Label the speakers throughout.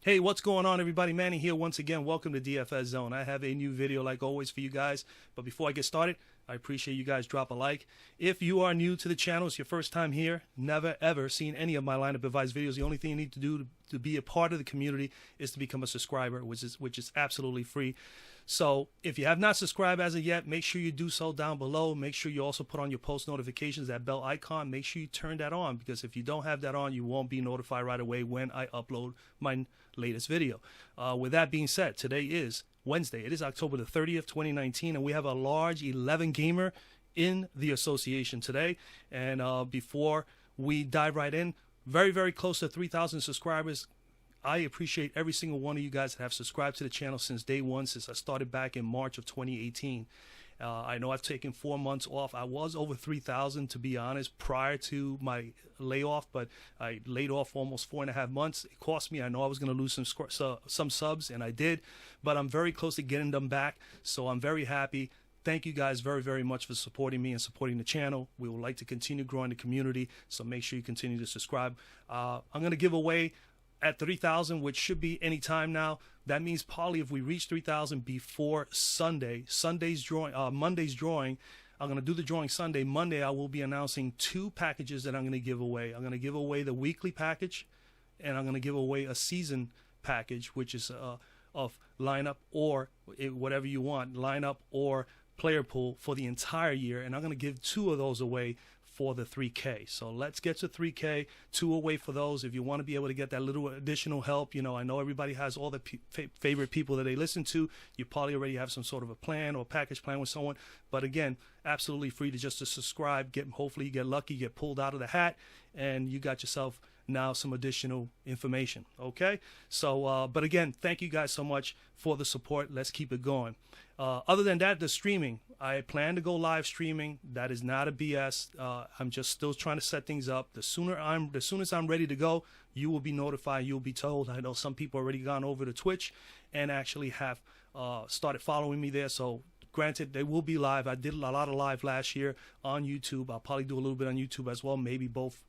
Speaker 1: Hey, what's going on, everybody? Manny here once again. Welcome to DFS Zone. I have a new video like always for you guys. But before I get started, I appreciate you guys drop a like. If you are new to the channel, it's your first time here, never ever seen any of my lineup advice videos, the only thing you need to do to be a part of the community is to become a subscriber, which is absolutely free. So if you have not subscribed as of yet, make sure you do so down below. Make sure you also put on your post notifications, that bell icon. Make sure you turn that on, because if you don't have that on, you won't be notified right away when I upload my latest video. With that being said, today is Wednesday. It is October the 30th, 2019, and we have a large 11 gamer in the association today. And before we dive right in, very, very close to 3,000 subscribers. I appreciate every single one of you guys that have subscribed to the channel since day one, since I started back in March of 2018. I know I've taken 4 months off. I was over 3,000, to be honest, prior to my layoff, but I laid off almost 4.5 months. It cost me. I know I was going to lose some subs, and I did, but I'm very close to getting them back, so I'm very happy. Thank you guys very, very much for supporting me and supporting the channel. We would like to continue growing the community, so make sure you continue to subscribe. I'm going to give away at 3,000, which should be any time now. That means probably if we reach 3,000 before Monday's drawing, I'm going to do the drawing Sunday. Monday, I will be announcing 2 packages that I'm going to give away. I'm going to give away the weekly package, and I'm going to give away a season package, which is of lineup or whatever you want, lineup or player pool for the entire year. And I'm going to give 2 of those away for the 3K. So let's get to 3K, 2 away for those. If you want to be able to get that little additional help, you know, I know everybody has all the favorite people that they listen to. You probably already have some sort of a plan or package plan with someone. But again, absolutely free to just to subscribe. Hopefully you get lucky, get pulled out of the hat, and you got yourself now some additional information. Okay, so but again, thank you guys so much for the support. Let's keep it going. Other than that, the streaming, I plan to go live streaming. That is not a BS. I'm just still trying to set things up. The soonest I'm ready to go, you will be notified. You'll be told. I know some people already gone over to Twitch and actually have started following me there. So granted, they will be live. I did a lot of live last year on YouTube. I'll probably do a little bit on YouTube as well, maybe both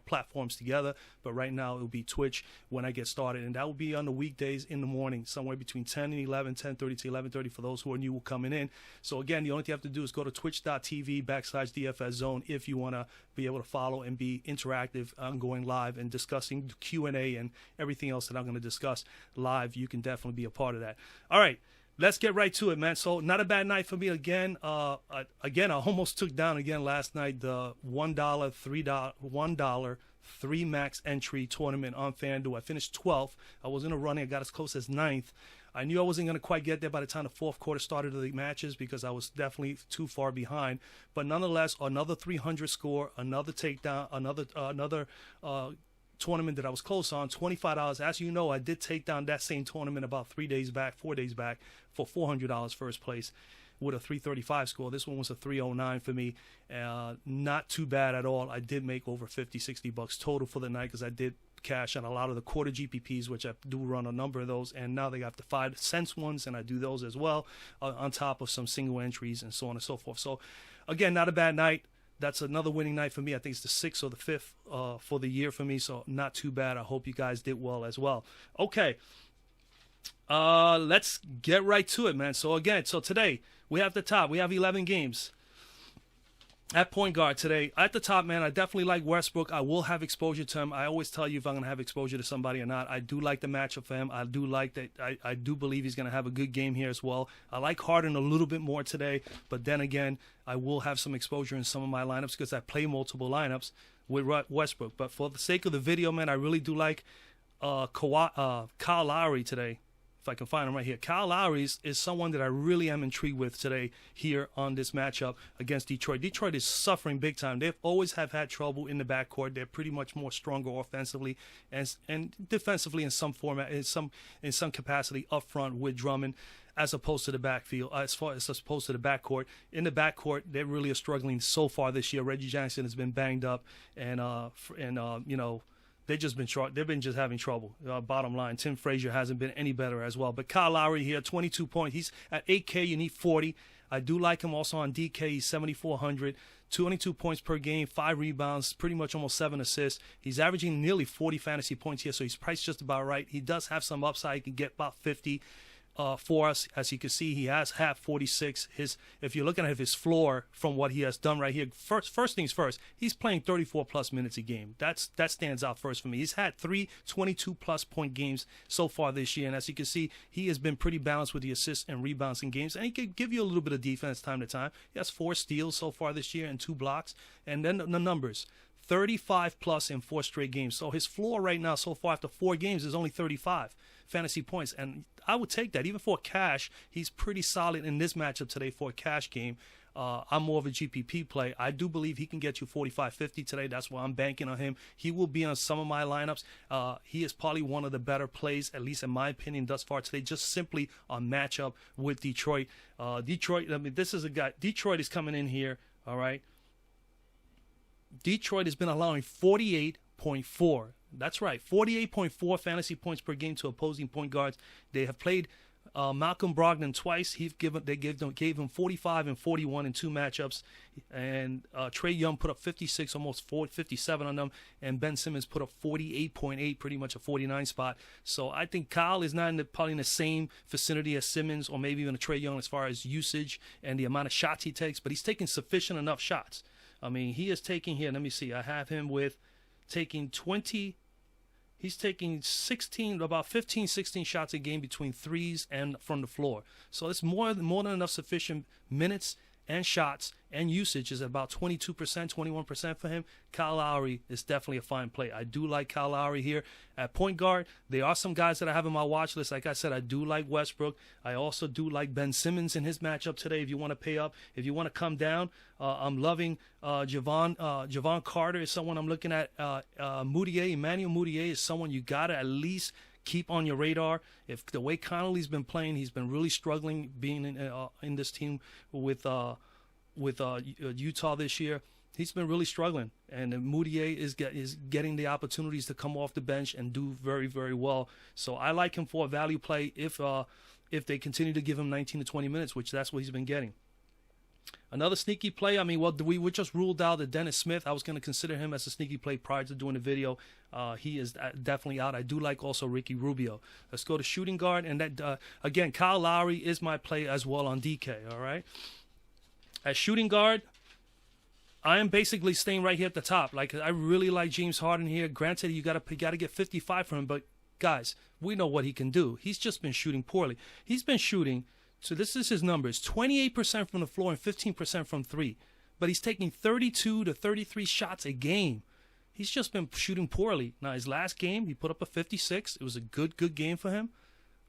Speaker 1: platforms together. But right now, it will be Twitch when I get started. And that will be on the weekdays in the morning, somewhere between 10 and 11, 10:30 to 11:30 for those who are new coming in. So again, the only thing you have to do is go to twitch.tv/DFS Zone if you want to be able to follow and be interactive. I'm going live and discussing Q&A and everything else that I'm going to discuss live. You can definitely be a part of that. All right. Let's get right to it, man. So not a bad night for me again. I almost took down again last night the $1 3 max entry tournament on Fanduel. I finished 12th. I was in a running. I got as close as 9th. I knew I wasn't going to quite get there by the time the 4th quarter started of the matches, because I was definitely too far behind. But nonetheless, another 300 score, another takedown, another tournament that I was close on, $25. As you know, I did take down that same tournament about 4 days back for $400 first place with a 335 score. This one was a 309 for me. Not too bad at all. I did make over 50-60 bucks total for the night, because I did cash on a lot of the quarter GPPs, which I do run a number of those, and now they got the 5 cents ones, and I do those as well, on top of some single entries and so on and so forth. So again, not a bad night. That's another winning night for me. I think it's the 6th or the 5th for the year for me, so not too bad. I hope you guys did well as well. Okay, let's get right to it, man. So again, today we have the top. We have 11 games at point guard today. At the top, man, I definitely like Westbrook. I will have exposure to him. I always tell you if I'm going to have exposure to somebody or not. I do like the matchup for him. I do like that. I do believe he's going to have a good game here as well. I like Harden a little bit more today, but then again, I will have some exposure in some of my lineups because I play multiple lineups with Westbrook. But for the sake of the video, man, I really do like Kyle Lowry today. If I can find him right here. Kyle Lowry is someone that I really am intrigued with today here on this matchup against Detroit. Detroit is suffering big time. They've always have had trouble in the backcourt. They're pretty much more stronger offensively and defensively in some format, in some capacity up front with Drummond, as opposed to the backfield, as opposed to the backcourt. In the backcourt, they really are struggling so far this year. Reggie Jackson has been banged up, and you know, they've been just having trouble. Bottom line, Tim Frazier hasn't been any better as well. But Kyle Lowry here, 22 points. He's at 8K. You need 40. I do like him also on DK. He's 7,400. 22 points per game, 5 rebounds, pretty much almost 7 assists. He's averaging nearly 40 fantasy points here, so he's priced just about right. He does have some upside. He can get about 50 for us. As you can see, he has had 46. If you're looking at his floor from what he has done right here, first things first, he's playing 34-plus minutes a game. That stands out first for me. He's had 3 22-plus point games so far this year, and as you can see, he has been pretty balanced with the assists and rebounds in games, and he can give you a little bit of defense time to time. He has 4 steals so far this year and 2 blocks, and then the numbers. 35-plus in 4 straight games. So his floor right now so far after 4 games is only 35 fantasy points. And I would take that. Even for cash, he's pretty solid in this matchup today for a cash game. I'm more of a GPP play. I do believe he can get you 45, 50 today. That's why I'm banking on him. He will be on some of my lineups. He is probably one of the better plays, at least in my opinion, thus far today, just simply on matchup with Detroit. Detroit, I mean, this is a guy. Detroit is coming in here, all right? Detroit has been allowing 48.4. That's right, 48.4 fantasy points per game to opposing point guards. They have played Malcolm Brogdon twice. They gave him 45 and 41 in 2 matchups. And Trae Young put up 56, almost 57 on them. And Ben Simmons put up 48.8, pretty much a 49 spot. So I think Kyle is not probably in the same vicinity as Simmons or maybe even a Trae Young as far as usage and the amount of shots he takes. But he's taking sufficient enough shots. I mean, he is taking here, let me see, I have him with taking 20, he's taking 16, about 15, 16 shots a game between threes and from the floor. So it's more than enough sufficient minutes and shots, and usage is about 22%, 21% for him. Kyle Lowry is definitely a fine play. I do like Kyle Lowry here. At point guard, there are some guys that I have in my watch list. Like I said, I do like Westbrook. I also do like Ben Simmons in his matchup today if you want to pay up. If you want to come down, I'm loving Javon Carter is someone I'm looking at. Emmanuel Mudiay is someone you got to at least keep on your radar. If the way Connolly's been playing, he's been really struggling being in this team with Utah this year. He's been really struggling, and Mudiay is getting the opportunities to come off the bench and do very, very well. So I like him for a value play if they continue to give him 19 to 20 minutes, which that's what he's been getting. Another sneaky play, I mean, well, we just ruled out that Dennis Smith. I was going to consider him as a sneaky play prior to doing the video. He is definitely out. I do like also Ricky Rubio. Let's go to shooting guard. And that again, Kyle Lowry is my play as well on DK, all right? At shooting guard, I am basically staying right here at the top. Like, I really like James Harden here. Granted, you got to get 55 from him, but guys, we know what he can do. He's just been shooting poorly. He's been shooting. So this is his numbers, 28% from the floor and 15% from 3. But he's taking 32 to 33 shots a game. He's just been shooting poorly. Now, his last game, he put up a 56. It was a good game for him.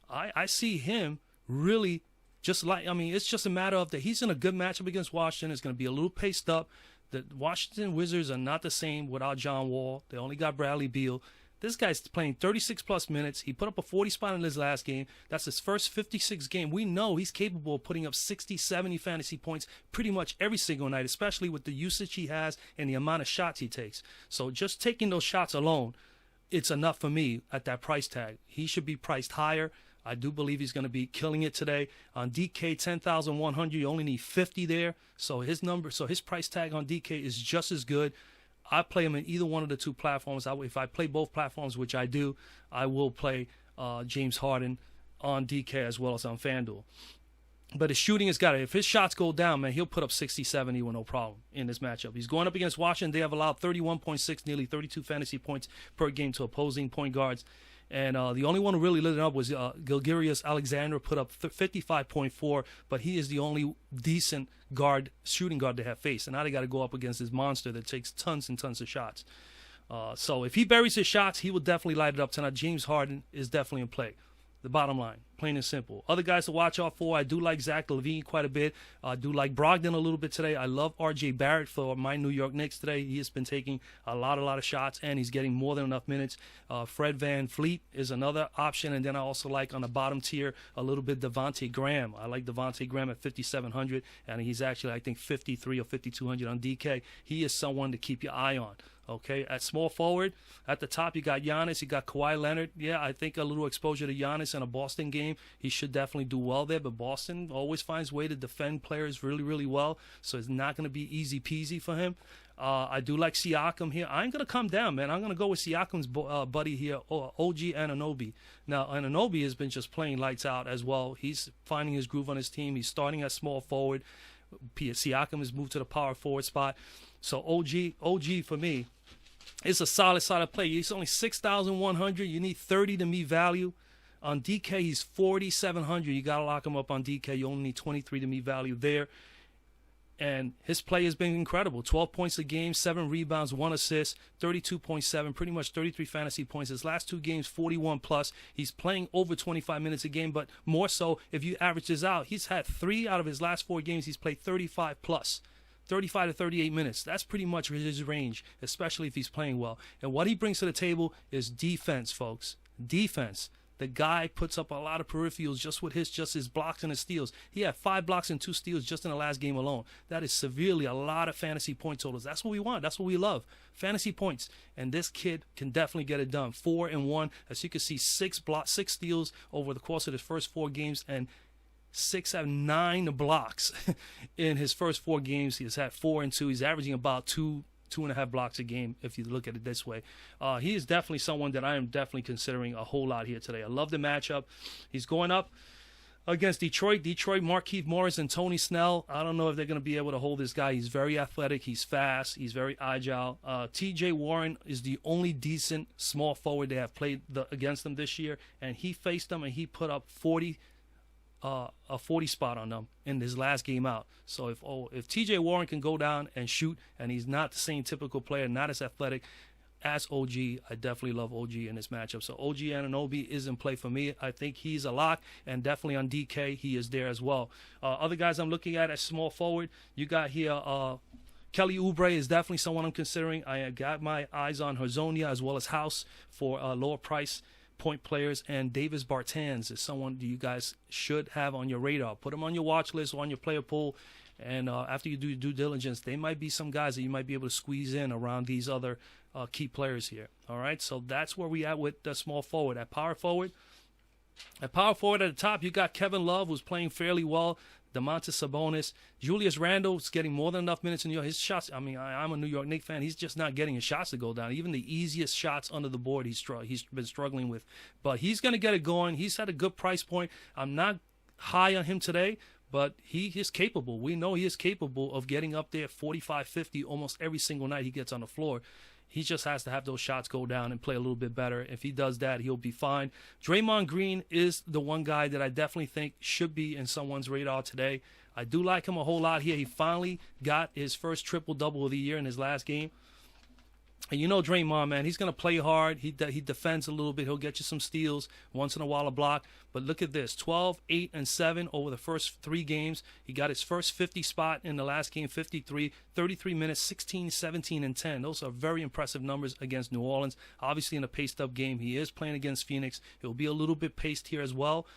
Speaker 1: I see him really just like, I mean, it's just a matter of that he's in a good matchup against Washington. It's going to be a little paced up. The Washington Wizards are not the same without John Wall. They only got Bradley Beal. This guy's playing 36-plus minutes. He put up a 40 spot in his last game. That's his first 56 game. We know he's capable of putting up 60, 70 fantasy points pretty much every single night, especially with the usage he has and the amount of shots he takes. So just taking those shots alone, it's enough for me at that price tag. He should be priced higher. I do believe he's going to be killing it today. On DK, 10,100, you only need 50 there. So his price tag on DK is just as good. I play him in either one of the 2 platforms. If I play both platforms, which I do, I will play James Harden on DK as well as on Fanduel. But his shooting has got it. If his shots go down, man, he'll put up 60, 70 with no problem in this matchup. He's going up against Washington. They have allowed 31.6, nearly 32 fantasy points per game to opposing point guards. And the only one who really lit it up was Gilgeous Alexander, put up 55.4, but he is the only decent shooting guard they have faced. And now they got to go up against this monster that takes tons and tons of shots. So if he buries his shots, he will definitely light it up tonight. James Harden is definitely in play. The bottom line, plain and simple. Other guys to watch out for, I do like Zach LaVine quite a bit. I do like Brogdon a little bit today. I love R.J. Barrett for my New York Knicks today. He has been taking a lot of shots, and he's getting more than enough minutes. Fred VanVleet is another option, and then I also like on the bottom tier a little bit Devontae Graham. I like Devontae Graham at 5,700, and he's actually, I think, 53 or 5,200 on DK. He is someone to keep your eye on. Okay, at small forward, at the top, you got Giannis, you got Kawhi Leonard. Yeah, I think a little exposure to Giannis in a Boston game, he should definitely do well there. But Boston always finds a way to defend players really, really well, so it's not going to be easy peasy for him. I do like Siakam here. I ain't going to come down, man. I'm going to go with Siakam's buddy here, OG Anunoby. Now, Anunoby has been just playing lights out as well. He's finding his groove on his team. He's starting at small forward. Siakam has moved to the power forward spot. So OG for me is a solid play. He's only 6,100. You need 30 to meet value. On DK, he's 4,700. You got to lock him up on DK. You only need 23 to meet value there. And his play has been incredible. 12 points a game, 7 rebounds, 1 assist, 32.7, pretty much 33 fantasy points. His last 2 games, 41 plus. He's playing over 25 minutes a game, but more so, if you average this out, he's had 3 out of his last 4 games. He's played 35 plus. 35 to 38 minutes. That's pretty much his range, especially if he's playing well. And what he brings to the table is defense, folks. Defense. The guy puts up a lot of peripherals just with his blocks and his steals. He had 5 blocks and 2 steals just in the last game alone. That is severely a lot of fantasy point totals. That's what we want. That's what we love. Fantasy points. And this kid can definitely get it done. 4 and 1. As you can see, 6 steals over the course of his first 4 games, and 9 blocks in his first 4 games. He's had 4 and 2. He's averaging about 2.5 blocks a game, if you look at it this way. He is definitely someone that I am definitely considering a whole lot here today. I love the matchup. He's going up against Detroit. Markieff Morris and Tony Snell. I don't know if they're going to be able to hold this guy. He's very athletic. He's fast. He's very agile. TJ Warren is the only decent small forward they have played against them this year, and he faced them and he put up a 40 spot on them in his last game out. So if TJ Warren can go down and shoot, and he's not the same typical player, not as athletic as OG, I definitely love OG in this matchup. So OG Anunoby is in play for me. I think he's a lock, and definitely on DK he is there as well. Other guys I'm looking at small forward, you got here Kelly Oubre is definitely someone I'm considering. I got my eyes on Hezonja as well as House for lower price point players, and Davis Bertans is someone you guys should have on your radar. Put him on your watch list or on your player pool, and after you do your due diligence, they might be some guys that you might be able to squeeze in around these other key players here. All right, so that's where we at with the small forward. At power forward at the top, you got Kevin Love, who's playing fairly well. Domantas Sabonis, Julius Randle is getting more than enough minutes in New York. His shots, I mean, I'm a New York Knicks fan. He's just not getting his shots to go down. Even the easiest shots under the board, he's been struggling with. But he's going to get it going. He's at a good price point. I'm not high on him today, but he is capable. We know he is capable of getting up there 45, 50 almost every single night he gets on the floor. He just has to have those shots go down and play a little bit better. If he does that, he'll be fine. Draymond Green is the one guy that I definitely think should be in someone's radar today. I do like him a whole lot here. He finally got his first triple-double of the year in his last game. And you know Draymond, man, he's going to play hard. He defends a little bit. He'll get you some steals, once in a while a block. But look at this, 12, 8, and 7 over the first 3 games. He got his first 50 spot in the last game, 53, 33 minutes, 16, 17, and 10. Those are very impressive numbers against New Orleans. Obviously in a paced-up game. He is playing against Phoenix. He'll be a little bit paced here as well.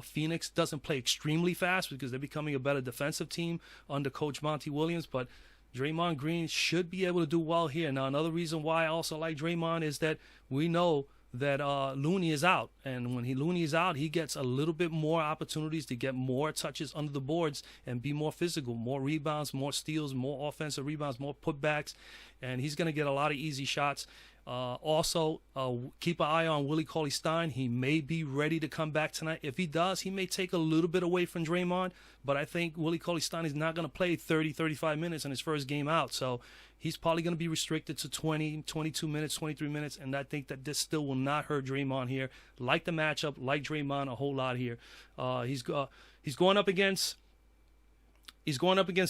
Speaker 1: Phoenix doesn't play extremely fast because they're becoming a better defensive team under Coach Monty Williams, but Draymond Green should be able to do well here. Now, another reason why I also like Draymond is that we know that Looney is out. And when Looney is out, he gets a little bit more opportunities to get more touches under the boards and be more physical, more rebounds, more steals, more offensive rebounds, more putbacks. And he's going to get a lot of easy shots. Also, keep an eye on Willie Cauley-Stein. He may be ready to come back tonight. If he does, he may take a little bit away from Draymond, but I think Willie Cauley-Stein is not going to play 30, 35 minutes in his first game out. So he's probably going to be restricted to 20, 22 minutes, 23 minutes, and I think that this still will not hurt Draymond here. Like the matchup, like Draymond a whole lot here. He's going up against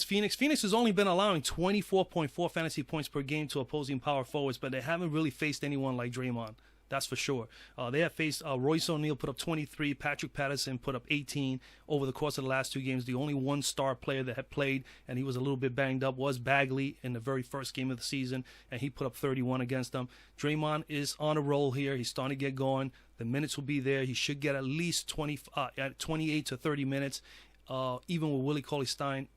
Speaker 1: Phoenix. Phoenix has only been allowing 24.4 fantasy points per game to opposing power forwards, but they haven't really faced anyone like Draymond. That's for sure. They have faced Royce O'Neal put up 23, Patrick Patterson put up 18 over the course of the last 2 games. The only one star player that had played, and he was a little bit banged up, was Bagley in the very first game of the season, and he put up 31 against them. Draymond is on a roll here. He's starting to get going. The minutes will be there. He should get at least 28 to 30 minutes. Even with Willie Cauley-Stein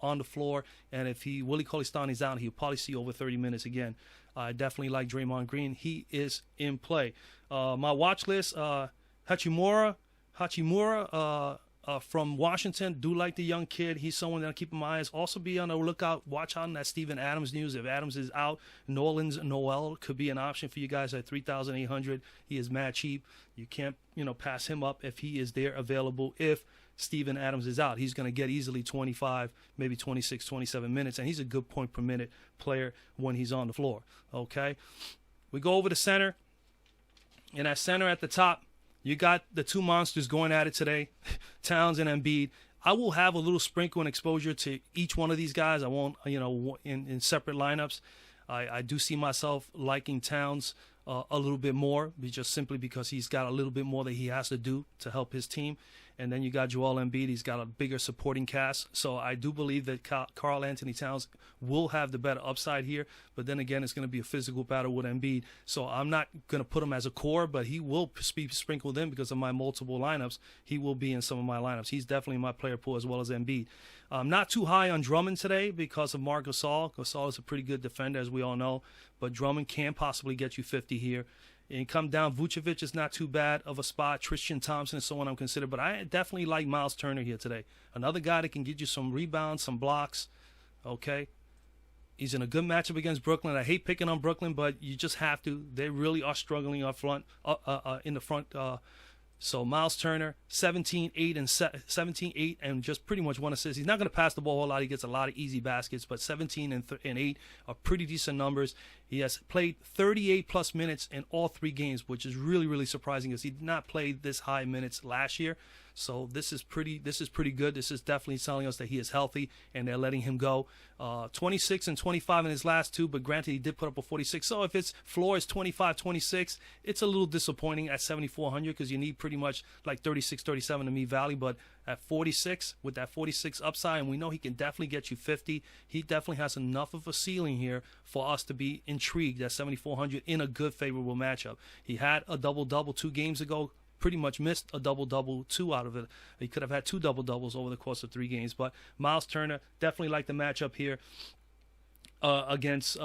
Speaker 1: on the floor, and if Willie Cauley-Stein is out, he'll probably see over 30 minutes again. I definitely like Draymond Green. He is in play. My watch list, Hachimura from Washington. Do like the young kid. He's someone that I'm keeping my eyes. Also be on the lookout. Watch out on that Steven Adams news. If Adams is out, Noel could be an option for you guys at 3,800. He is mad cheap. You can't, pass him up if he is there available. If Steven Adams is out, he's going to get easily 25, maybe 26, 27 minutes, and he's a good point per minute player when he's on the floor. Okay, we go over the center, and at center at the top, you got the two monsters going at it today, Towns and Embiid. I will have a little sprinkle and exposure to each one of these guys. I won't, in separate lineups. I do see myself liking Towns a little bit more, just simply because he's got a little bit more that he has to do to help his team. And then you got Joel Embiid. He's got a bigger supporting cast. So I do believe that Karl Anthony Towns will have the better upside here. But then again, it's going to be a physical battle with Embiid. So I'm not going to put him as a core, but he will be sprinkled in because of my multiple lineups. He will be in some of my lineups. He's definitely in my player pool as well as Embiid. Not too high on Drummond today because of Marc Gasol. Gasol is a pretty good defender, as we all know. But Drummond can possibly get you 50 here. And come down, Vucevic is not too bad of a spot. Tristan Thompson is someone I'm considering. But I definitely like Miles Turner here today. Another guy that can get you some rebounds, some blocks. Okay? He's in a good matchup against Brooklyn. I hate picking on Brooklyn, but you just have to. They really are struggling up front, in the front. So Miles Turner, 17-8 and just pretty much one assist. He's not going to pass the ball a whole lot. He gets a lot of easy baskets, but 17 and 8 are pretty decent numbers. He has played 38-plus minutes in all three games, which is really, really surprising because he did not play this high minutes last year. So this is pretty good. This is definitely telling us that he is healthy and they're letting him go. 26 and 25 in his last two, but granted he did put up a 46. So if its floor is 25, 26, it's a little disappointing at 7,400 because you need pretty much like 36, 37 to meet value. But at 46, with that 46 upside, and we know he can definitely get you 50, he definitely has enough of a ceiling here for us to be intrigued at 7,400 in a good, favorable matchup. He had a double-double 2 games ago. Pretty much missed a double-double 2 out of it. He could have had 2 double-doubles over the course of 3 games. But Miles Turner, definitely like the matchup here against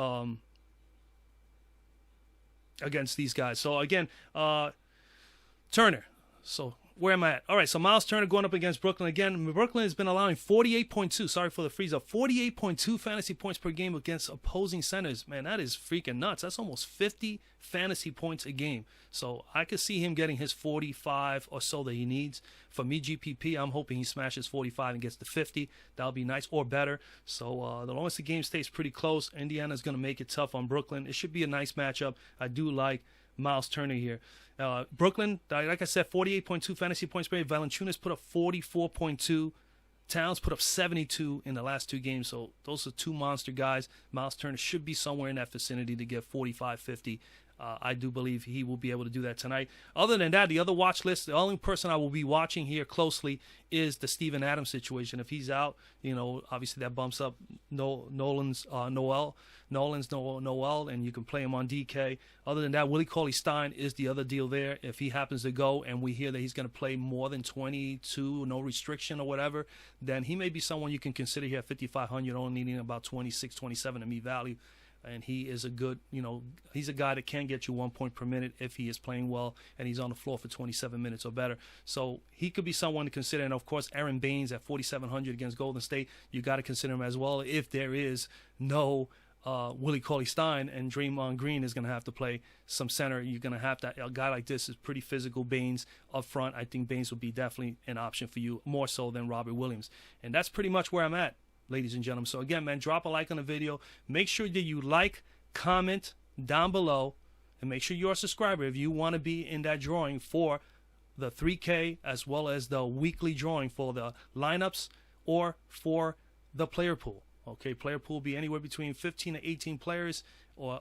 Speaker 1: these guys. So, again, Turner. So, where am I at? All right, so Miles Turner going up against Brooklyn. Again, Brooklyn has been allowing 48.2, sorry for the freeze-up, 48.2 fantasy points per game against opposing centers. Man, that is freaking nuts. That's almost 50 fantasy points a game. So I could see him getting his 45 or so that he needs. For me, GPP, I'm hoping he smashes 45 and gets to 50. That'll be nice or better. So the longest the game stays pretty close, Indiana's going to make it tough on Brooklyn. It should be a nice matchup. I do like Miles Turner here. Brooklyn, like I said, 48.2 fantasy points per game. Valanciunas put up 44.2. Towns put up 72 in the last 2 games. So those are 2 monster guys. Miles Turner should be somewhere in that vicinity to get 45, 50. I do believe he will be able to do that tonight. Other than that, the other watch list, the only person I will be watching here closely is the Steven Adams situation. If he's out, obviously that bumps up Nolan's Noel, and you can play him on DK. Other than that, Willie Cauley-Stein is the other deal there. If he happens to go and we hear that he's going to play more than 22, no restriction or whatever, then he may be someone you can consider here at 5,500, only needing about 26, 27 to meet value. And he is a good, he's a guy that can get you 1 point per minute if he is playing well and he's on the floor for 27 minutes or better. So he could be someone to consider. And, of course, Aaron Baines at 4,700 against Golden State, you got to consider him as well if there is no Willie Cauley-Stein and Draymond Green is going to have to play some center. You're going to have that. A guy like this is pretty physical. Baines up front, I think Baines will be definitely an option for you, more so than Robert Williams. And that's pretty much where I'm at, ladies and gentlemen. So again, man, drop a like on the video. Make sure that you like, comment down below, and make sure you're a subscriber if you want to be in that drawing for the 3K as well as the weekly drawing for the lineups or for the player pool. Okay, player pool will be anywhere between 15 to 18 players, or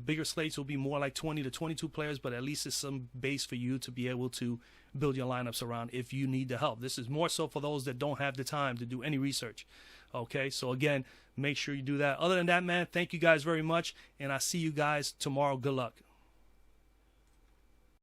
Speaker 1: bigger slates will be more like 20 to 22 players, but at least it's some base for you to be able to build your lineups around if you need the help. This is more so for those that don't have the time to do any research. Okay, so again, make sure you do that. Other than that, man, thank you guys very much, and I'll see you guys tomorrow. Good luck.